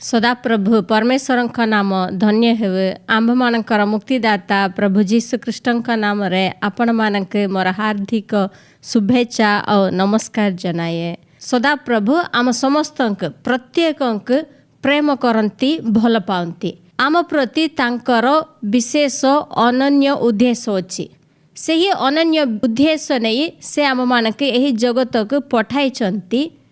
सदाप्रभु परमेश्वर नाम धन्य हेवे। आंभ मानकर मुक्तिदाता प्रभु जीशु कृष्ण नाम रे आपण मानक मोर हार्दिक शुभेच्छा और नमस्कार जनाए। सदाप्रभु आम समस्त प्रत्येक प्रेम करती भल पाती। आम प्रति तांकर विशेष अनन्य उद्देश्य अच्छी। से ही अनन्य उद्देश्य नहीं से आम मानक यही जगत को पठाई।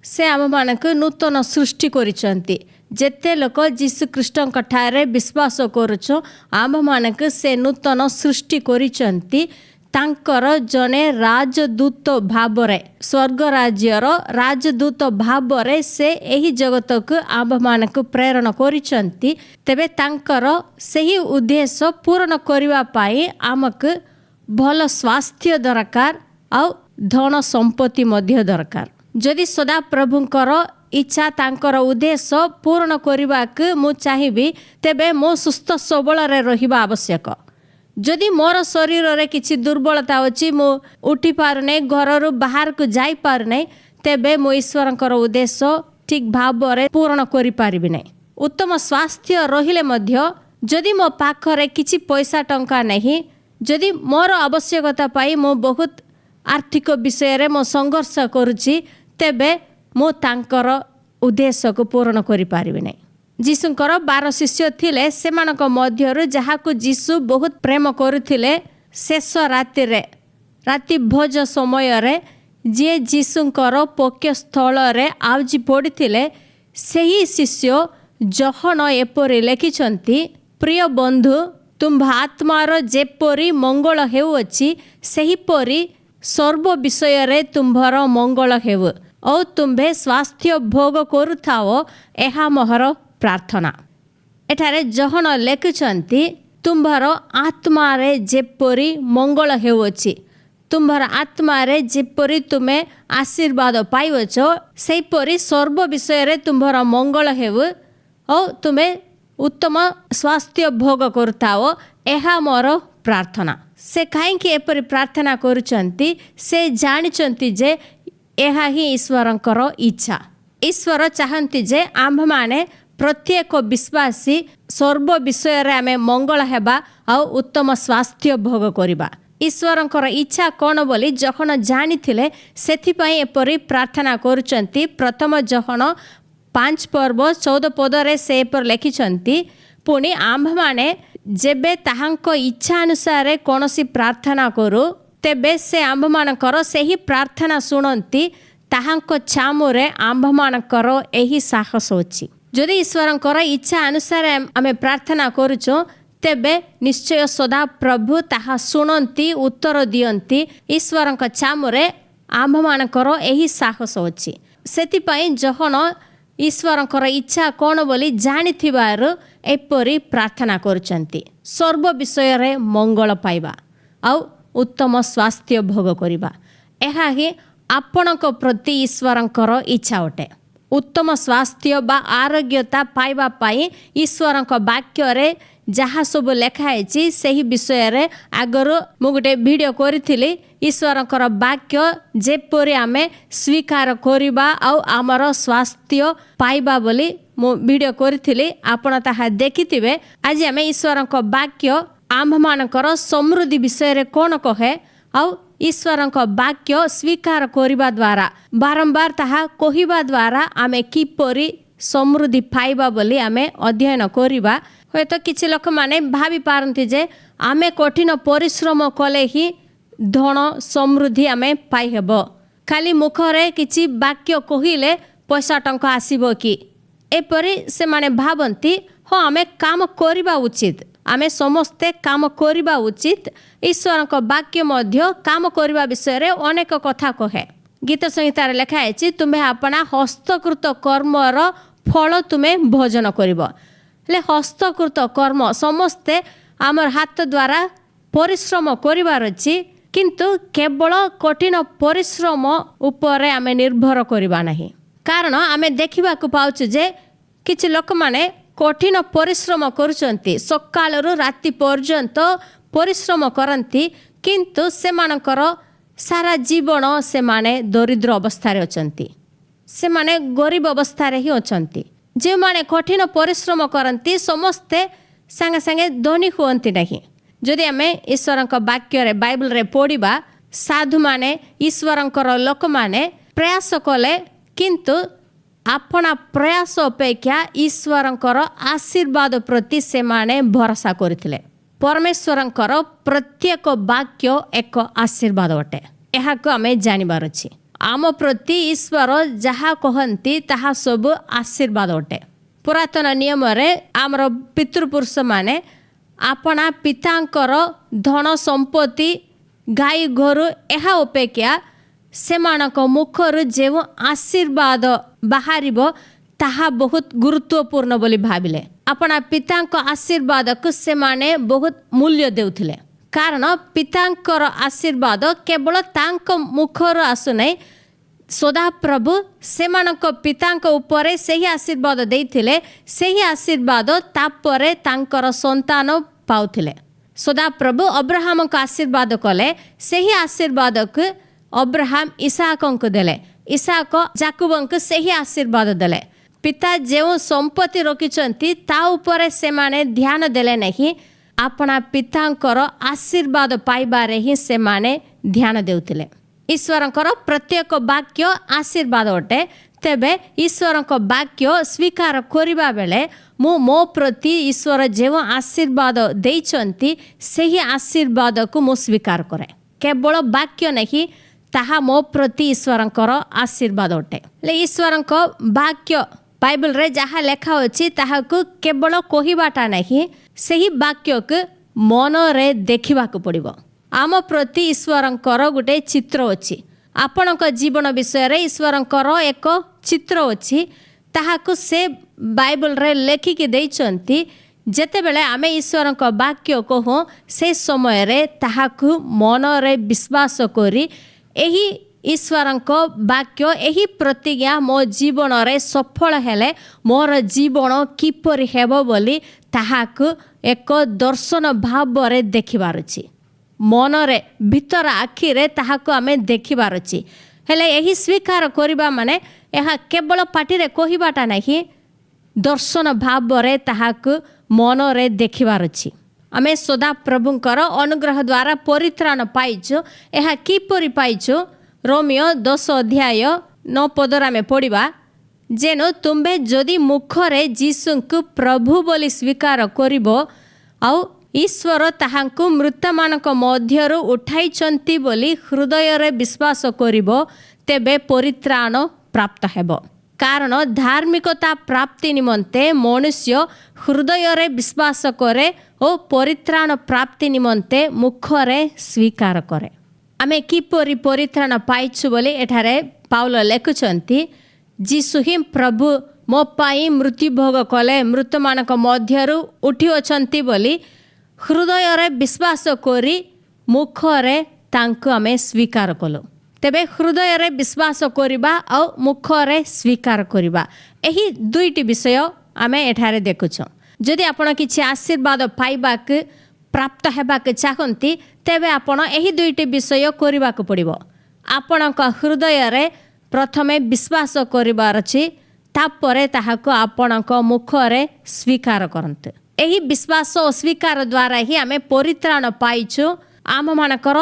से आम मानक नूतन सृष्टि करिसंती। जेते लोक जीशु कृष्ण ठारे विश्वास करुछ आम मानक से नूतन सृष्टि करिसंती। तांकर जने राजदूत भावरे स्वर्ग राज्यर राजदूत भावरे से यही जगत को आम मानक प्रेरण करिसंती। तेबे तांकर सही उद्देश्य पूर्ण करबा पाई आमक भल स्वास्थ्य दरकार और धन संपत्ति मध्य दरकार। जदि सदा प्रभुंकर इच्छा तांकर उद्देश्य पूर्ण करने मु चाहिए तेबे मो सुस्थ सबल रहिबा आवश्यक। जदि मोर शरीर रे किछि दुर्बलता अछि मु उठी पारने घर बाहर को जाई पारने तेबे मो ईश्वरंकर उद्देश्य ठीक भाव रे पूर्ण करि पारिबि नै। उत्तम स्वास्थ्य रहिले मध्य जदि मो पाखरे किछि पैसा टंका नहीं, जदि मोर आवश्यकता पाई मो बहुत आर्थिक विषय रे मो संघर्ष करुछि तेबे मो तांकर उद्देश्य को पूर्ण करि पारिबि नै। जीशुंकर 12 शिष्य थिले सेमानक मध्यरु जहाकु जीशु बहुत प्रेम करुथिले शेष राति भोज समय रे जे जीशुंकर पक्ष स्थल रे आवजी पड़िथिले सेही शिष्य जहन एपरि लेखिछंती, प्रिय बंधु तुम आत्मार जेपरि मंगल हेउअछि सेहीपरि सर्व विषय रे तुम्भर मंगल हेउ और तुम्भे स्वास्थ्य भोग करुथाओ एहा मोहर प्रार्थना। एठारे जहन लेखुछंती तुम्भर आत्मारे जेपरि मंगल हेउअछि, तुम्भर आत्मारे जेपरि तुमे आशीर्वाद पाइवछ सेहीपरि सर्व विषय रे तुम्भर मंगल हेउ और तुमे उत्तम स्वास्थ्य भोग करुथाओ एहा मोर प्रार्थना। से कहीं एपरि प्रार्थना करुछंती से जानिछंती जे एहा ही ईश्वरंकर इच्छा। ईश्वर चाहती जे आम्भ माने प्रत्येक विश्वासी सर्व विषय रे आमे मंगल हेबा और उत्तम स्वास्थ्य भोग करिबा। ईश्वरंकर इच्छा कौन बोली जखन जानिथिले सेथिपई एपरि प्रार्थना करुछंती। प्रथम जखन 5 पर्व 14 पद रे से पर लिखिछंती, पुणी आम्भ माने जेबे ताहांको इच्छा अनुसार कौनसी प्रार्थना करू तेबे से आम्भ मानकर सेही प्रार्थना सुनंती। ताहांको छामुरे आम्भ मानकर एही साहस अछि। जदि ईश्वरंकर इच्छा अनुसार आमे प्रार्थना करूछो तेबे निश्चय सदा प्रभु ताहा सुनंती उत्तर दियंती। ईश्वरंक छामुरे आम्भ मानकर एही साहस अछि। सेतिपई जहन ईश्वरंकर इच्छा कौन बोली जानिथिबारु एपरि प्रार्थना करुछंती। सर्व विषय रे मंगल पाइबा और उत्तम स्वास्थ्य भोग करिबा एहा ही आपणक प्रति ईश्वरंकर इच्छा अटे। उत्तम स्वास्थ्य बा आरोग्यता पाइबा पाई ईश्वरंक वाक्य रे जहा सब लेखाइछि सेही विषय रे आगरो मु गोटे वीडियो करिथिली। ईश्वरंकर वाक्य जेपरि आमे स्वीकार करिबा और आमर स्वास्थ्य पाइबा बोली मु वीडियो करिथिली, आपण ताहा देखिथिबे। आज आमे ईश्वरंक वाक्य आम्भ मानकर समृद्धि विषय रे कोन कहे और ईश्वरंक वाक्य स्वीकार करिबा द्वारा बारंबार ताहा कहिबा द्वारा आमे किपरि समृद्धि पाइबा बोली आमे अध्ययन करिबा। होय तो किछि लोक माने भाबी पारंती जे आमे कठिन परिश्रम कले ही धन समृद्धि आमे पाइ हेबो। खाली मुखरे किछि वाक्य कहिले पैसा टंका आसीबो कि एपरि से माने भाबंती। हो आमे काम करिबा उचित, आमे समस्ते काम करिबा उचित। ईश्वरक वाक्य मध्य काम करिबा विषय रे अनेक कथा कहे। गीत संहिता रे लेखा अछि, तुम्हे अपना हस्तकृत कर्मर फल तुम्हे भोजन करिबो। ले हस्तकृत कर्म समस्ते आमर हाथ द्वारा परिश्रम करिबार अछि, किंतु केवल कठिन परिश्रम उपरे आमे निर्भर करिबा नाही। कारण आमे देखिबा को पाउछु जे किछि लोक माने कठिन परिश्रम करुचंती, सकाळरू राति पर्यंत परिश्रम करंती, किंतु सेमानकर सारा जीवन से माने दरिद्र अवस्था रे अछंती, से माने गरीब अवस्था रे ही अछंती। जो माने कठिन परिश्रम करती समस्ते सांगे सांगे धनी हुअन्ति नहीं। जदि आमे ईश्वरक वाक्य बाइबल रे पढ़िबा साधु माने ईश्वरकर लोक माने प्रयास कले किंतु अपना प्रयास अपेक्षा ईश्वरकर आशीर्वाद प्रति से माने भरोसा करथिले। परमेश्वरकर प्रत्येक वाक्य एक आशीर्वाद अटे, यह को आमे जानिबार अछि। आम प्रति ईश्वर जहा कहंती ताहा सब आशीर्वाद अटे। पुरातन नियम रे आमर पितृपुरुष माने अपना पितांकर धन संपत्ति गाई गोरु यह अपेक्षा सेमानक मुखर जो आशीर्वाद बाहरिबो ताहा बहुत गुरुत्वपूर्ण बोली भाविले। अपना पितांक आशीर्वाद को सेमाने बहुत मूल्य देउथिले, कारण पितांकर आशीर्वाद केवल तांक मुखर आसु नहीं, सदा प्रभु सेमानक पितांक उपरे सही आशीर्वाद देइथिले, सही आशीर्वाद तापरे तांकर संतान पाउथिले। सदा प्रभु अब्राहम को आशीर्वाद कले, सही आशीर्वाद को अब्राहम इसहाक को देले, इसहाक जाकुब को सही आशीर्वाद देले। पिता जो संपत्ति रखिचंती ता उपरे से माने ध्यान देले नहीं, अपना पितांकर आशीर्वाद पाइबारे ही से माने ध्यान देउथिले। ईश्वरंकर प्रत्येक वाक्य आशीर्वाद अटे, तेबे ईश्वरक वाक्य स्वीकार करिबा बेले मो प्रति ईश्वर जो आशीर्वाद देइचंती सही आशीर्वाद को मु स्वीकार करे। केवल वाक्य नहीं, ताहा मो प्रति ईश्वरंकर आशीर्वाद अटे। ले ईश्वरक वाक्य बाइबल रे जहाँ लेखा अछि ताहाकु केवल कहिबाटा नहीं, सही वाक्य को मन रे देखिबा को पड़िबो। आम प्रति ईश्वरंकर गोटे चित्र अछि, आपणक जीवन विषय रे ईश्वरंकर एक चित्र अछि, ताहाकु से बाइबल रे लेखिकी देइचंती। जेतेबेले आमे ईश्वरंक वाक्य कहूँ से समय रे ताहाकु मन रे विश्वास करी एही ईश्वरंक वाक्य एही प्रतिज्ञा मो जीवन रे सफल हेले मोर जीवन किपरि हेबो बोली ताहाकु एक दर्शन भाव रे देखिबार अछि। मन रे भीतर आखि रे ताहाकु आमे देखिबार अछि। हेले एही स्वीकार करिबा माने एहा केवल पाटी रे कहिबाटा नाही, दर्शन भाव रे ताहाकु मन रे देखिबार अछि। आमे सदा प्रभुंकर अनुग्रह द्वारा परित्राण पाइछु। एहा किपरि पाइछु? रोमियो 10 अध्याय 9 पदरा में पढ़िबा, जेनो तुम्बे जदि मुखरे जीसुंकु प्रभु बोली स्वीकार करिबो आउ ईश्वर ताहांकु मृतमानक मध्यरु उठाइचंती बोली हृदय रे विश्वास करिबो, तेबे परित्राण प्राप्त हेबो। कारण धार्मिकता प्राप्ति निमंते मनुष्य हृदय रे विश्वास करे और परित्राण प्राप्ति निमंते मुखरे स्वीकार करे। आमे किपरि परित्राण पाइछु बोली एठारे पाउल लेखुचंती, जीसु ही प्रभु मो पाई मृत्यु भोग कले, मृतमानक मध्यरु उठी अछंती बोली हृदय रे विश्वास करी मुखरे तांको आमे स्वीकार कलो। तेबे हृदय रे विश्वास करिबा और मुखरे स्वीकार करिबा, एही दुईटी विषय आमे एठारे देखुछो। जदि आपण किछि आशीर्वाद पाइबाक प्राप्त हेबाक चाहंती, तेबे आपण एही दुईटी विषय करिबाक पड़िबो। आपणक हृदय रे प्रथमे विश्वास करिबार अछि, तापरे ताहाको आपणक मुखरे स्वीकार करंत। एही विश्वास और स्वीकार द्वारा ही आमे परित्राण पाइछु। आम मानकर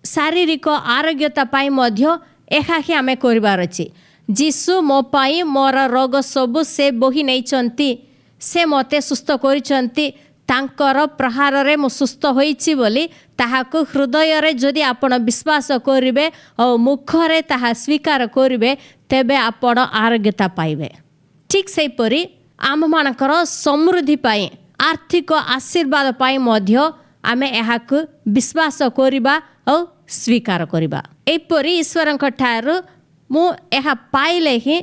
शारीरिक आरोग्यता पाई मध्य एहा ही आमे करिबार अछि। जीसु मो पाई मोर रोग सब से बोही नैचंती, से मते सुस्थ करिचंती, तांकर प्रहार रे मो सुस्थ होईछि बोली ताहाको हृदय रे जदि आपण विश्वास करिवे और मुखरे ताहा स्वीकार करिवे, तेबे आपण आरोग्यता पाइबे। ठीक सेपरि आम मानकर समृद्धि पाई आर्थिक आशीर्वाद पाई मध्य आमे एहाकु विश्वास करिबा और स्वीकार करिबा। एपरि ईश्वरंक ठारू मु एहा पाइले ही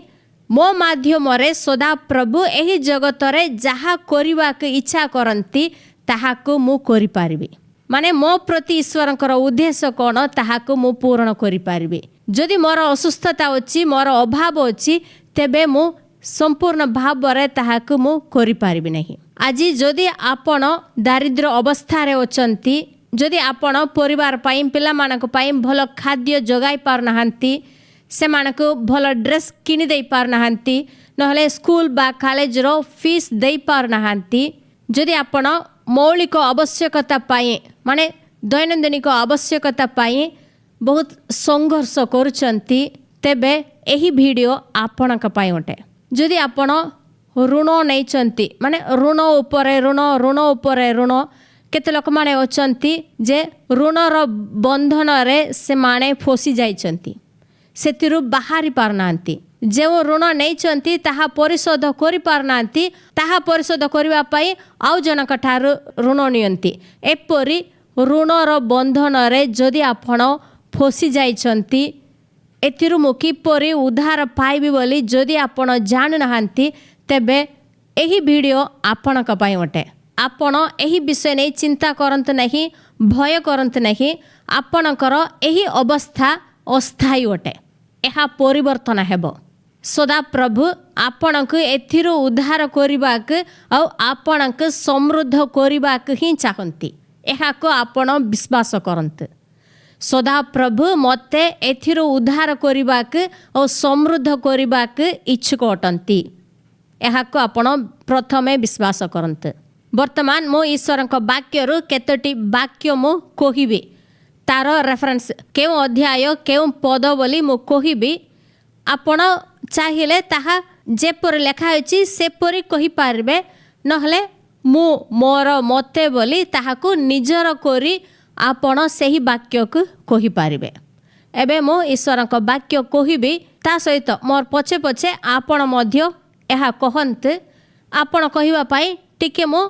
मो माध्यम रे सदा प्रभु एही जगत रे जहा करिबा के इच्छा करंती ताहाकु मु करि पारिबी। माने मो प्रति ईश्वरंकर उद्देश्य कोन ताहाकु मु पूर्ण करि पारिबी। जदि मोर असुस्थता अछि, मोर अभाव अछि, तेबे मु संपूर्ण भाव रे ताहाकु मु करि पारिबी नहीं। आज जदि आपण दारिद्र अवस्था रे अछंती, जदि आपण परिवार पाई पिला मानक पाई भल खाद्य जगाई पार नहांती, से मानक भल ड्रेस किनि देई पार नहांती, নহলে স্কুল বা কলেজର ଫିସ୍ ଦେଇପାରୁନାହାନ୍ତି, ଯଦି ଆପଣ ମୌଳିକ ଆବଶ୍ୟକତା ପାଇଁ ମାନେ ଦୈନନ୍ଦିନିକ ଆବଶ୍ୟକତା ପାଇଁ ବହୁତ ସଂଘର୍ଷ କରୁଛନ୍ତି, ତେବେ ଏହି ଭିଡ଼ିଓ ଆପଣଙ୍କ ପାଇଁ ଅଟେ। ଯଦି ଆପଣ ଋଣ ନେଇଛନ୍ତି ମାନେ ଋଣ ଉପରେ ଋଣ କେତେ ଲୋକମାନେ ଅଛନ୍ତି ଯେ ଋଣର ବନ୍ଧନରେ ସେମାନେ ଫସି ଯାଇଛନ୍ତି, ସେଥିରୁ ବାହାରି ପାରୁନାହାନ୍ତି। ଯେଉଁ ଋଣ ନେଇଛନ୍ତି ତାହା ପରିଶୋଧ କରିପାରୁନାହାନ୍ତି, ତାହା ପରିଶୋଧ କରିବା ପାଇଁ ଆଉ ଜଣଙ୍କ ଠାରୁ ଋଣ ନିଅନ୍ତି। ଏପରି ଋଣର ବନ୍ଧନରେ ଯଦି ଆପଣ ଫସି ଯାଇଛନ୍ତି, ଏଥିରୁ ମୁଁ କିପରି ଉଦ୍ଧାର ପାଇବି ବୋଲି ଯଦି ଆପଣ ଜାଣୁନାହାନ୍ତି, ତେବେ ଏହି ଭିଡ଼ିଓ ଆପଣଙ୍କ ପାଇଁ ଅଟେ। ଆପଣ ଏହି ବିଷୟ ନେଇ ଚିନ୍ତା କରନ୍ତୁ ନାହିଁ, ଭୟ କରନ୍ତୁ ନାହିଁ। ଆପଣଙ୍କର ଏହି ଅବସ୍ଥା ଅସ୍ଥାୟୀ ଅଟେ, ଏହା ପରିବର୍ତ୍ତନ ହେବ। ସଦାପ୍ରଭୁ ଆପଣଙ୍କୁ ଏଥିରୁ ଉଦ୍ଧାର କରିବାକୁ ଆଉ ଆପଣଙ୍କୁ ସମୃଦ୍ଧ କରିବାକୁ ହିଁ ଚାହାନ୍ତି। ଏହାକୁ ଆପଣ ବିଶ୍ୱାସ କରନ୍ତୁ। ସଦାପ୍ରଭୁ ମୋତେ ଏଥିରୁ ଉଦ୍ଧାର କରିବାକୁ ଆଉ ସମୃଦ୍ଧ କରିବାକୁ ଇଚ୍ଛୁକ ଅଟନ୍ତି। ଏହାକୁ ଆପଣ ପ୍ରଥମେ ବିଶ୍ୱାସ କରନ୍ତୁ। ବର୍ତ୍ତମାନ ମୁଁ ଈଶ୍ୱରଙ୍କ ବାକ୍ୟରୁ କେତୋଟି ବାକ୍ୟ ମୁଁ କହିବି, ତାର ରେଫରେନ୍ସ କେଉଁ ଅଧ୍ୟାୟ କେଉଁ ପଦ ବୋଲି ମୁଁ କହିବି। ଆପଣ ଚାହିଁଲେ ତାହା ଯେପରି ଲେଖା ହୋଇଛି ସେପରି କହିପାରିବେ, ନହେଲେ ମୁଁ ମୋର ମୋତେ ବୋଲି ତାହାକୁ ନିଜର କରି ଆପଣ ସେହି ବାକ୍ୟକୁ କହିପାରିବେ। ଏବେ ମୁଁ ଈଶ୍ୱରଙ୍କ ବାକ୍ୟ କହିବି, ତା ସହିତ ମୋର ପଛେ ପଛେ ଆପଣ ମଧ୍ୟ ଏହା କହନ୍ତୁ। ଆପଣ କହିବା ପାଇଁ ଟିକେ ମୁଁ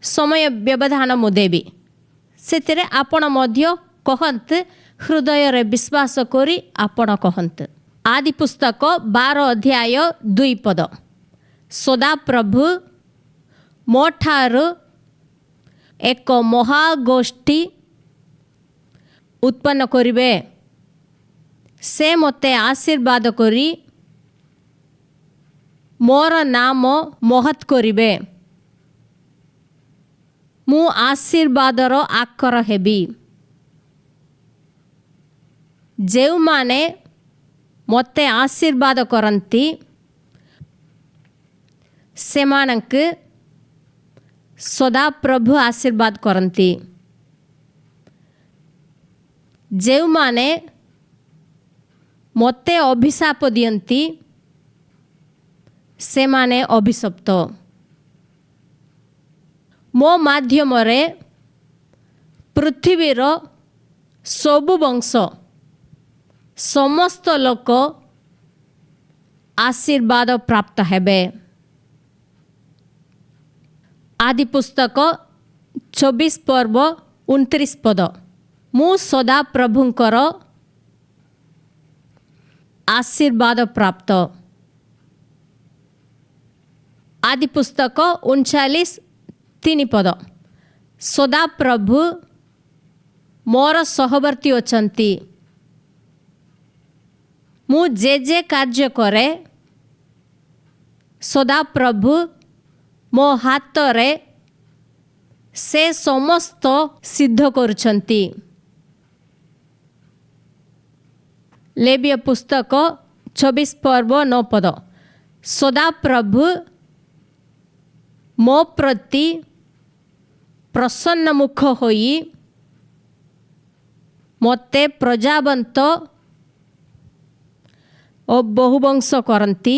ସମୟ ବ୍ୟବଧାନ ମୁଁ ଦେବି, ସେଥିରେ ଆପଣ ମଧ୍ୟ କହନ୍ତୁ, ହୃଦୟରେ ବିଶ୍ୱାସ କରି ଆପଣ କହନ୍ତୁ। ଆଦି ପୁସ୍ତକ 12 ଅଧ୍ୟାୟ 2 ପଦ। ସଦାପ୍ରଭୁ ମୋ ଠାରୁ ଏକ ମହାଗୋଷ୍ଠୀ ଉତ୍ପନ୍ନ କରିବେ, ସେ ମୋତେ ଆଶୀର୍ବାଦ କରି ମୋର ନାମ ମହତ୍ କରିବେ। ମୁଁ ଆଶୀର୍ବାଦର ଆକର ହେବି। ଯେଉଁମାନେ ମୋତେ ଆଶୀର୍ବାଦ କରନ୍ତି, ସେମାନଙ୍କୁ ସଦାପ୍ରଭୁ ଆଶୀର୍ବାଦ କରନ୍ତି। ଯେଉଁମାନେ ମୋତେ ଅଭିଶାପ ଦିଅନ୍ତି, ସେମାନେ ଅଭିଶପ୍ତ। ମୋ ମାଧ୍ୟମରେ ପୃଥିବୀର ସବୁ ବଂଶ ସମସ୍ତ ଲୋକ ଆଶୀର୍ବାଦ ପ୍ରାପ୍ତ ହେବେ। ଆଦି ପୁସ୍ତକ 24 ପର୍ବ 29 ପଦ। ମୁଁ ସଦାପ୍ରଭୁଙ୍କର ଆଶୀର୍ବାଦ ପ୍ରାପ୍ତ। ଆଦି ପୁସ୍ତକ 39 3 ପଦ। ସଦାପ୍ରଭୁ ମୋର ସହବର୍ତ୍ତୀ ଅଛନ୍ତି। ମୁଁ ଯେ କାର୍ଯ୍ୟ କରେ, ସଦାପ୍ରଭୁ ମୋ ହାତରେ ସେ ସମସ୍ତ ସିଦ୍ଧ କରୁଛନ୍ତି। ଲେବୀୟ ପୁସ୍ତକ 24 ପର୍ବ 9 ପଦ। ସଦାପ୍ରଭୁ ମୋ ପ୍ରତି ପ୍ରସନ୍ନ ମୁଖ ହୋଇ ମୋତେ ପ୍ରଜାବନ୍ତ ଓ ବହୁବଂଶ କରନ୍ତି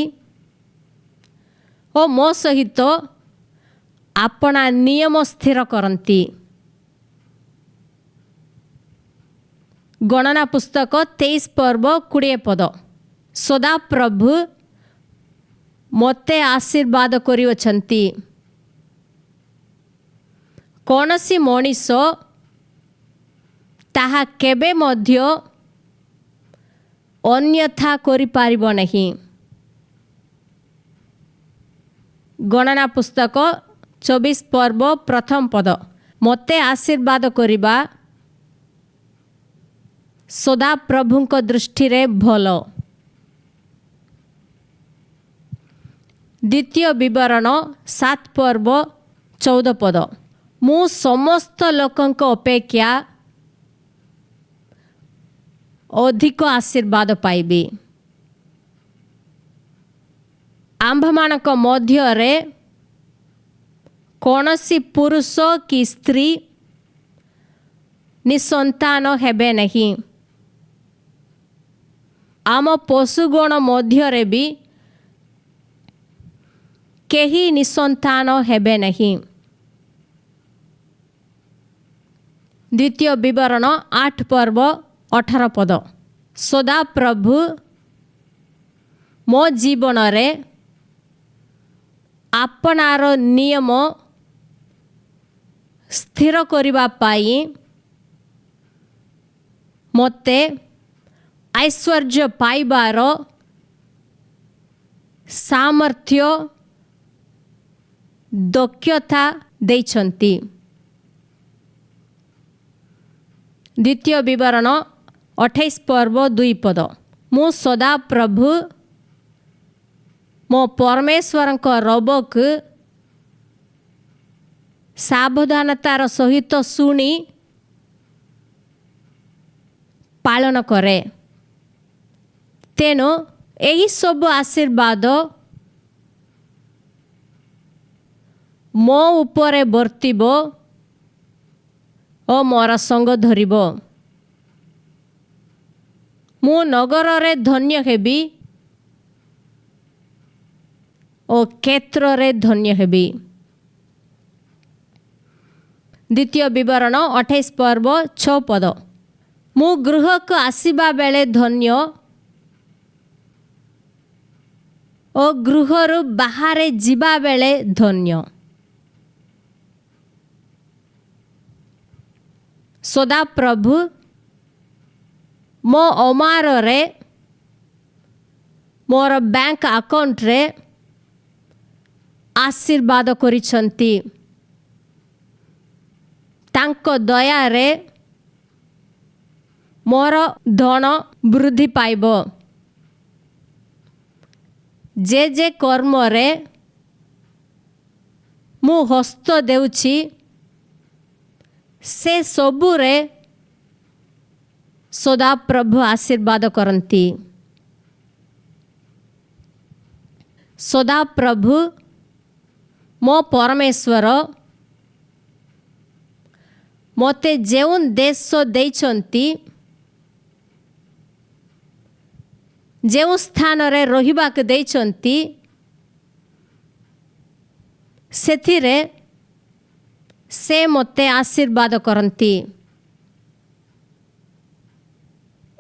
ଓ ମୋ ସହିତ ଆପଣା ନିୟମ ସ୍ଥିର କରନ୍ତି। ଗଣନା ପୁସ୍ତକ 23 ପର୍ବ 20 ପଦ। ସଦାପ୍ରଭୁ ମୋତେ ଆଶୀର୍ବାଦ କରିଅଛନ୍ତି। କୌଣସି ମଣିଷ ତାହା କେବେ ମଧ୍ୟ ଅନ୍ୟଥା କରିପାରିବ ନାହିଁ। ଗଣନା ପୁସ୍ତକ 24 ପର୍ବ ପ୍ରଥମ ପଦ। ମୋତେ ଆଶୀର୍ବାଦ କରିବା ସଦାପ୍ରଭୁଙ୍କ ଦୃଷ୍ଟିରେ ଭଲ। ଦ୍ୱିତୀୟ ବିବରଣ 7 ପର୍ବ 14 ପଦ। ମୁଁ ସମସ୍ତ ଲୋକଙ୍କ ଅପେକ୍ଷା ଅଧିକ ଆଶୀର୍ବାଦ ପାଇବି। आम्भमानक मध्यरे कौनसी पुरुष की स्त्री निसंतान हेबे नहीं। आम पशुगण मध्यरे भी केही निसंतान हेबे नहीं। द्वितीय विवरण 8 पर्व 18 पद। सदा प्रभु मो जीवन रे आपनार नियम स्थिर करिबा पाई मते ऐश्वर्य पाइबार सामर्थ्य दक्षता देइछन्ति। द्वितीय विवरण 28 पर्व 2 पद। मु सदा प्रभु मो परमेश्वर रबक सावधानतार सहित शुणी पालन करे। तेणु यही सब आशीर्वाद मो उपरे बर्तिब ओ मोर संग धरिब। मु नगर रे धन्य हेबी ओ क्षेत्र रे धन्य हेबी। द्वितीय विवरण 28 पर्व 6 पद। मु गृह को आसीबा बेले धन्य ओ गृहरु बाहरे जिबा बेले धन्य। सदा प्रभु मो अमार रे मोर बैंक अकाउंट रे आशीर्वाद करिछन्ति। तांको दया रे मोर धन वृद्धि पाइब। जे जे कर्म रे मु हस्त देउछि से सबु रे सदा प्रभु आशीर्वाद करन्ति। सदा प्रभु मो परमेश्वर मोते जेउन देश देइछन्ति जेउ स्थान रे रहिबाक देइछन्ति सेथिरे से मोते आशीर्वाद करन्ति।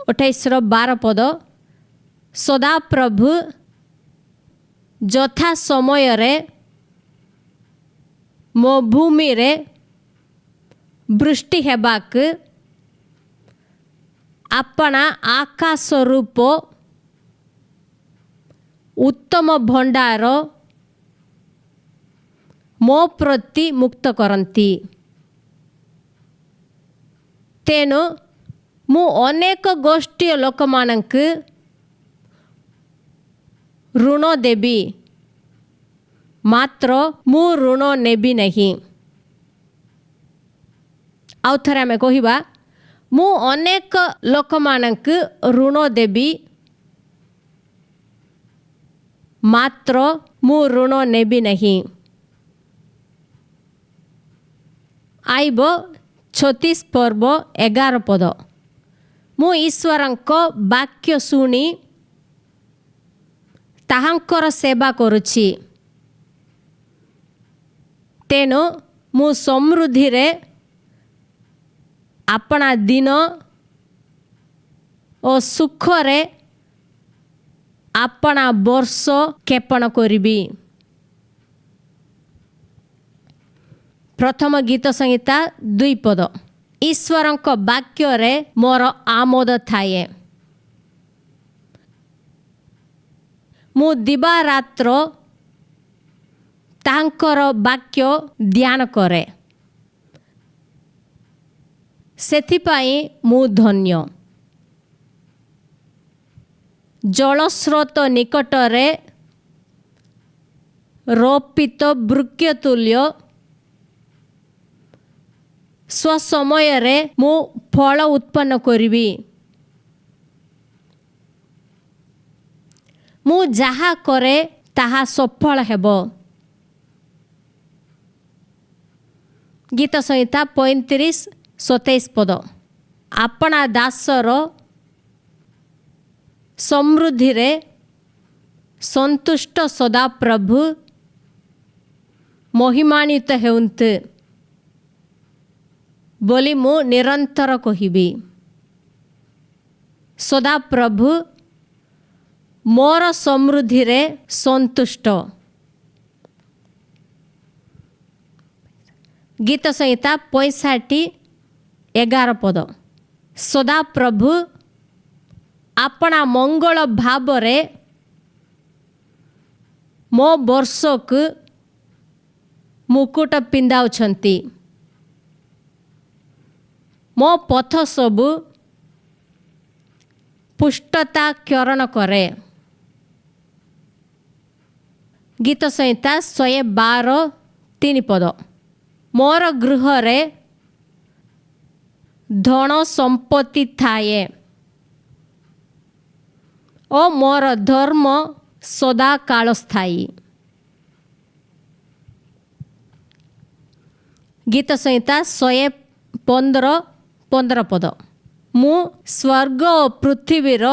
28-12 पद। सदा प्रभु यथा समय रे मो भूमि रे वृष्टि हेबाक अपना आकाश रूप उत्तम भंडार मो प्रति मुक्त करन्ति। तेणु मु अनेक गोष्ठी लोक मानक ऋण देबी मात्र मु ऋण नेबी नहीं। आउ थरे आमे कहिबा मु अनेक लोक मानक ऋण देबी मात्र मु ऋण नेबी नहीं। आइब 36 पर्व 11 पद। मु ईश्वरंको वाक्य शुणी ताहांकर सेवा करुछि। तेणु मु समृद्धि रे अपना दिन और सुख रे अपना वर्ष क्षेपण करिबी। प्रथम गीत संहिता 2 पद। ईश्वरंको वाक्य रे मोर आमोद थाए। मु दिबा रात्र तांकर वाक्य ध्यान करे। सेथिपाई मु धन्य। जलस्रोत निकट रे रोपित वृक्ष तुल्य स्वसमय रे मु फल उत्पन्न करिबी। मु जहा करे ତାହା ସଫଳ ହେବ। ଗୀତ ସଂହିତା 35-27 ପଦ। ଆପଣା ଦାସର ସମୃଦ୍ଧିରେ ସନ୍ତୁଷ୍ଟ ସଦାପ୍ରଭୁ ମହିମାନ୍ୱିତ ହେଉନ୍ତୁ ବୋଲି ମୁଁ ନିରନ୍ତର କହିବି। ସଦାପ୍ରଭୁ ମୋର ସମୃଦ୍ଧିରେ ସନ୍ତୁଷ୍ଟ। ଗୀତ ସଂହିତା 65-11 ପଦ। ସଦାପ୍ରଭୁ ଆପଣା ମଙ୍ଗଳ ଭାବରେ ମୋ ବର୍ଷକୁ ମୁକୁଟ ପିନ୍ଧାଉଛନ୍ତି। ମୋ ପଥ ସବୁ ପୁଷ୍ଟତା କିରଣ କରେ। ଗୀତ ସଂହିତା 112-3 ପଦ। ମୋର ଗୃହରେ ଧନ ସମ୍ପତ୍ତି ଥାଏ ଓ ମୋର ଧର୍ମ ସଦାକାଳ ସ୍ଥାୟୀ। ଗୀତ ସଂହିତା 115-15 ପଦ। ମୁଁ ସ୍ୱର୍ଗ ଓ ପୃଥିବୀର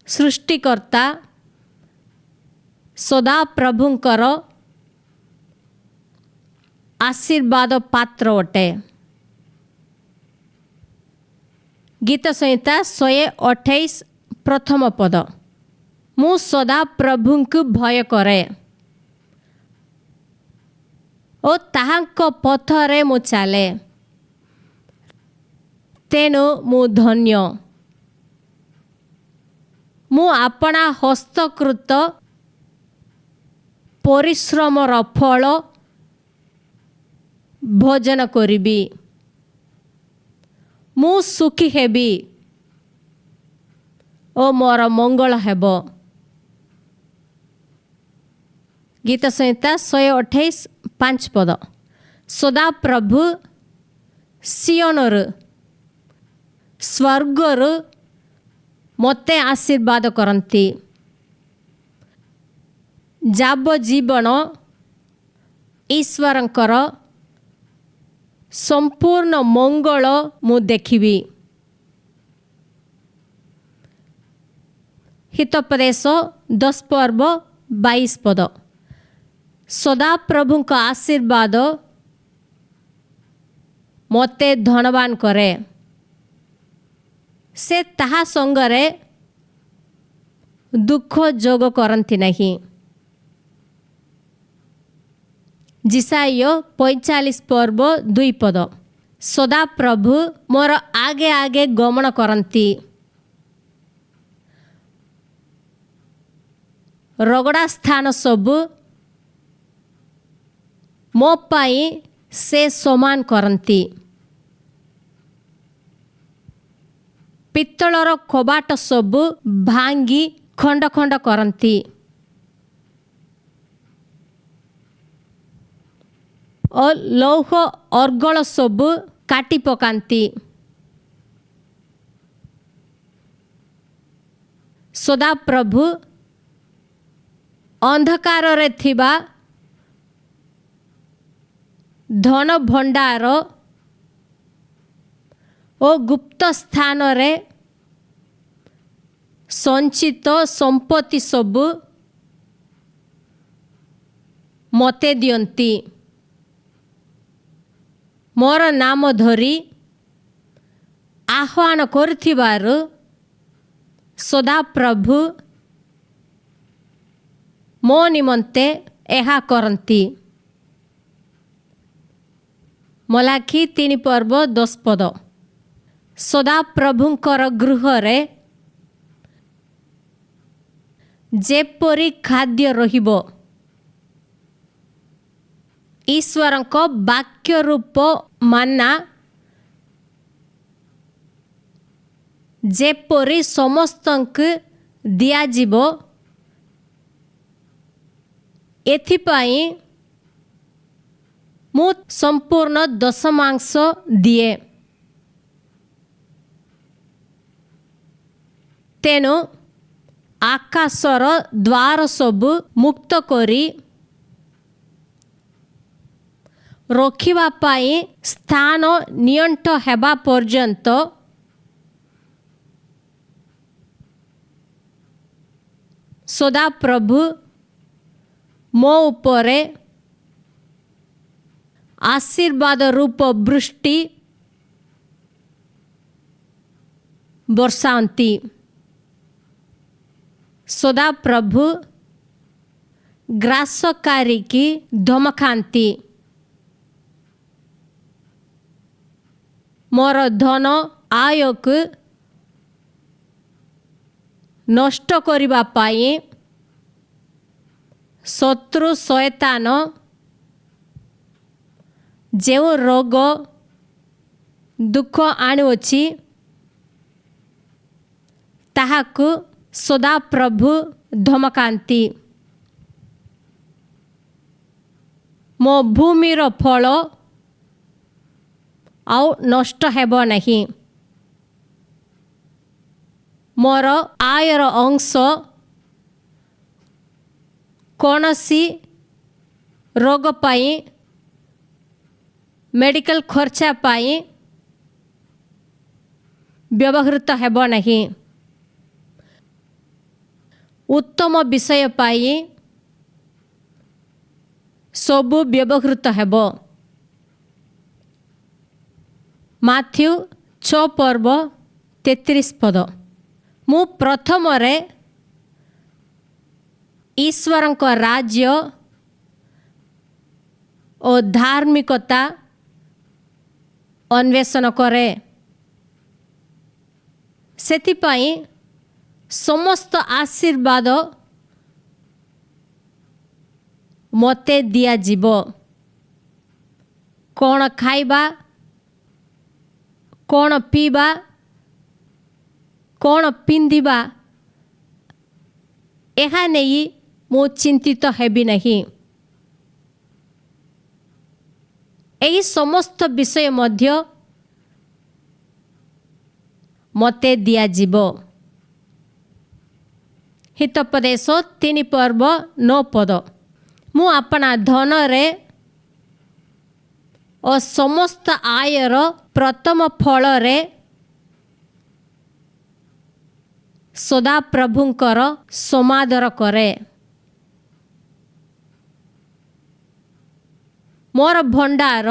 ସୃଷ୍ଟିକର୍ତ୍ତା ସଦାପ୍ରଭୁଙ୍କର ଆଶୀର୍ବାଦ ପାତ୍ର ଅଟେ। ଗୀତ ସଂହିତା 128 ପ୍ରଥମ ପଦ। ମୁଁ ସଦାପ୍ରଭୁଙ୍କୁ ଭୟ କରେ ଓ ତାହାଙ୍କ ପଥରେ ମୁଁ ଚାଲେ। ତେଣୁ ମୁଁ ଧନ୍ୟ। ମୁଁ ଆପଣା ହସ୍ତକୃତ ପରିଶ୍ରମର ଫଳ ଭୋଜନ କରିବି। ମୁଁ ସୁଖୀ ହେବି ଓ ମୋର ମଙ୍ଗଳ ହେବ। ଗୀତ ସଂହିତା 128-5 ପଦ। ସଦାପ୍ରଭୁ ସିଓନରୁ ସ୍ୱର୍ଗରୁ ମୋତେ ଆଶୀର୍ବାଦ କରନ୍ତି। ଯାବଜୀବନ ଈଶ୍ୱରଙ୍କର ସମ୍ପୂର୍ଣ୍ଣ ମଙ୍ଗଳ ମୁଁ ଦେଖିବି। ହିତୋପଦେଶ 10-22 ପଦ। ସଦାପ୍ରଭୁଙ୍କ ଆଶୀର୍ବାଦ ମୋତେ ଧନବାନ କରେ। ସେ ତାହା ସଙ୍ଗରେ ଦୁଃଖ ଯୋଗ କରନ୍ତି ନାହିଁ। ଜିସାଇୟ 45-2 ପଦ। ସଦାପ୍ରଭୁ ମୋର ଆଗେ ଆଗେ ଗମନ କରନ୍ତି। ରଗଡ଼ା ସ୍ଥାନ ସବୁ ମୋ ପାଇଁ ସେ ସମାନ କରନ୍ତି। ପିତ୍ତଳର କବାଟ ସବୁ ଭାଙ୍ଗି ଖଣ୍ଡ ଖଣ୍ଡ କରନ୍ତି ଓ ଲୌହ ଅର୍ଗଳ ସବୁ କାଟି ପକାନ୍ତି। ସଦାପ୍ରଭୁ ଅନ୍ଧକାରରେ ଥିବା ଧନ ଭଣ୍ଡାର ଓ ଗୁପ୍ତ ସ୍ଥାନରେ ସଞ୍ଚିତ ସମ୍ପତ୍ତି ସବୁ ମୋତେ ଦିଅନ୍ତି। ମୋର ନାମ ଧରି ଆହ୍ୱାନ କରୁଥିବାରୁ ସଦାପ୍ରଭୁ ମୋ ନିମନ୍ତେ ଏହା କରନ୍ତି। ମଲାଖି 3-10 ପଦ। ସଦାପ୍ରଭୁଙ୍କର ଗୃହରେ ଯେପରି ଖାଦ୍ୟ ରହିବ, ଈଶ୍ୱରଙ୍କ ବାକ୍ୟ ରୂପ ମାନା ଯେପରି ସମସ୍ତଙ୍କୁ ଦିଆଯିବ, ଏଥିପାଇଁ ମୁଁ ସମ୍ପୂର୍ଣ୍ଣ ଦଶମାଂଶ ଦିଏ। ତେଣୁ आकाशर द्वार सबु मुक्त करी रखिबा पाई स्थान नियंट हेबा पर्यंत सदा प्रभु मो उपरे आशीर्वाद रूप वृष्टि वर्षांती। सदा प्रभु ग्रासकारी की धमकांती। मोर धन आयक नष्ट करिबा पाई शत्रु शैतान जो रोग दुख आणुअछि ताहाकु सदा प्रभु धमकांती। मो भूमिर फल आउ नष्ट हेबो नहीं। मोर आयर अंश कौनसी रोग पाई मेडिकल खर्चा पाई व्यवहृत हेबो नहीं। उत्तम विषय पाई सबु व्यवहृत हेबो। माथ्यू 6 पर्व 33 पद। मु प्रथम रे ईश्वरंक राज्य और धार्मिकता अन्वेषण करे सेतिपाई समस्त आशीर्वाद मते दिया जीवो। कौन खाइबा कौन पीबा कौन पिंधिबा एहा नहीं मु चिंतित हेबी नहीं। एही समस्त विषय मध्य मते दिया जीवो। हितोपदेश 3 पर्व 9 पद। मु अपना धन रे और समस्त आयर प्रथम फल रे सदा प्रभुंकर समादर करे। मोर भंडार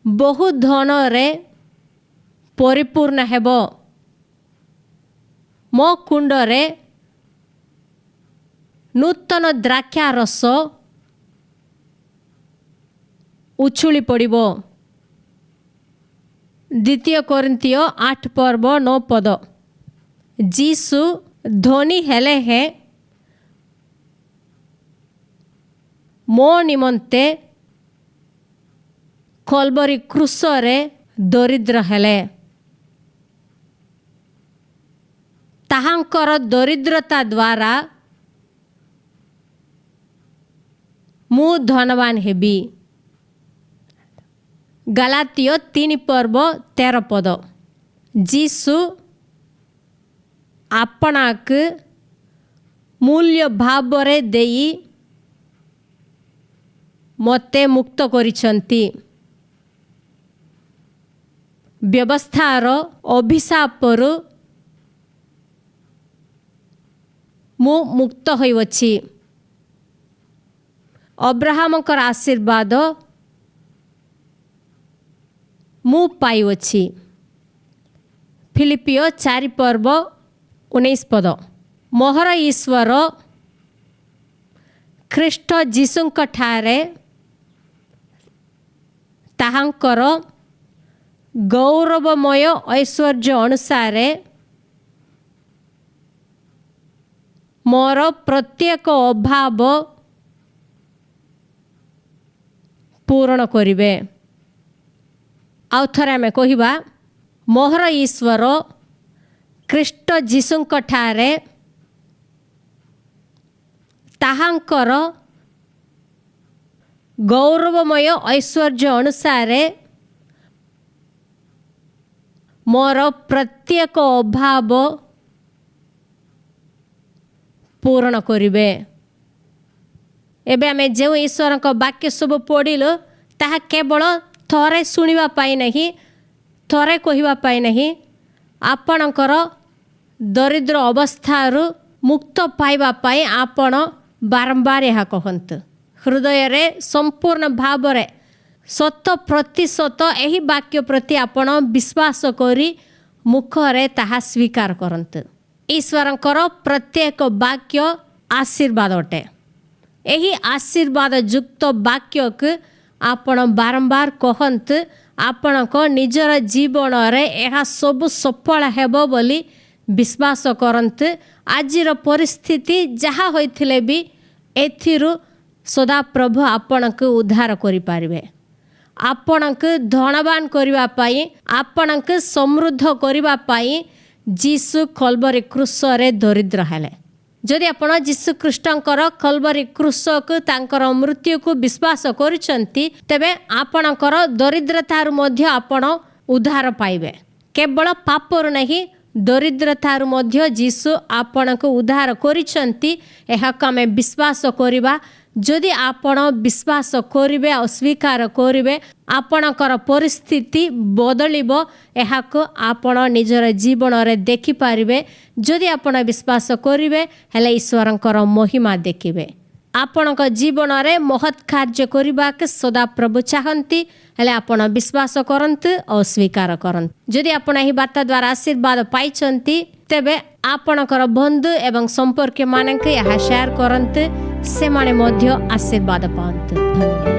बहु धन रे परिपूर्ण हेबो। मो कुंड रे नूतन द्राक्षा रस उछुली पड़िबो। द्वितीय कोरिन्थिय 8 पर्व 9 पद। जीसु धोनी हेले है मो निमंते कलवरी क्रूस रे दरिद्र हेले। ताहांकर दरिद्रता द्वारा मु धनवान हेबी। गलातियो 3 पर्व 13 पद। जीसु आपणाक मूल्य भावरे देई मते मुक्त करिसंती। व्यवस्थार अभिशापरु मु मुक्त होइवछि। अब्राहमकर आशीर्वाद मु पाइवछि। फिलिपियो 4 पर्व 19 पद। मोहर ईश्वर ख्रीष्ट जीशुंक ठारे ताहांकर गौरवमय ऐश्वर्य अनुसारे मोर प्रत्येक अभाव पूर्ण करिवे। आउ थरे आमे कहिबा मोहर ईश्वर ख्रीष्ट जीशुंक ठारे ताहांकर गौरवमय ऐश्वर्य अनुसारे मोर प्रत्येक अभाव पूर्ण करिवे। एबे आमे जो ईश्वर का वाक्य सब पढ़िलु ताहा केवल थरे सुनिबा पाई नहीं, थरे कहिबा पाई नहीं, आपणकर दरिद्र अवस्थारू मुक्त पाइबा पाई आपण बारंबार यह कहंतु। हृदय रे संपूर्ण भाव रे 100% एही वाक्य प्रति आपण विश्वास करी मुखरे ताहा स्वीकार करंतु। ईश्वरंकर प्रत्येक वाक्य आशीर्वाद अटे। एही आशीर्वाद युक्त वाक्य को आपण बारंबार कहंतु। आपणक निजर जीवन रे एहा सब सफल हेबो बोली विश्वास करंतु। आजिर परिस्थिति जहा होइथिले भी एथिरु सदा प्रभु आपणक उद्धार करि पारिबे। आपणक धनवान करिबा पाई, आपणक समृद्ध करिबा पाई जीसु कल्वरी क्रूस रे दरिद्र हेले। जदि आपण जीसु ख्रीष्टंकर कल्वरी क्रूस को तांकर मृत्यु को विश्वास करिसंती तेबे आपणकर दरिद्रतारु मध्य आपण उद्धार पाइबे। केवल पापरु नहीं, दरिद्रतारु मध्य जीसु आपणक उद्धार करिसंती। एहाक आमे विश्वास करिबा। जदि आपण विश्वास करिवे, अस्वीकार करिवे, आपणकर परिस्थिति बदलिबो। एहाको आपण निजर जीवन रे देखि पारिबे। जदि आपण विश्वास करिवे हेले ईश्वरंकर महिमा देखिबे। आपणक जीवन रे महत् कार्य करिबा के सदा प्रभु चाहंती। हेले आपण विश्वास करंतु, अस्वीकार करंतु। जदि आपण एही बात द्वारा आशीर्वाद पाइछंती तेबे आपणकर बंधु एवं संपर्क मानके यह शेयर करंतु। से माने मध्य आशीर्वाद पावंतु। धन्यवाद।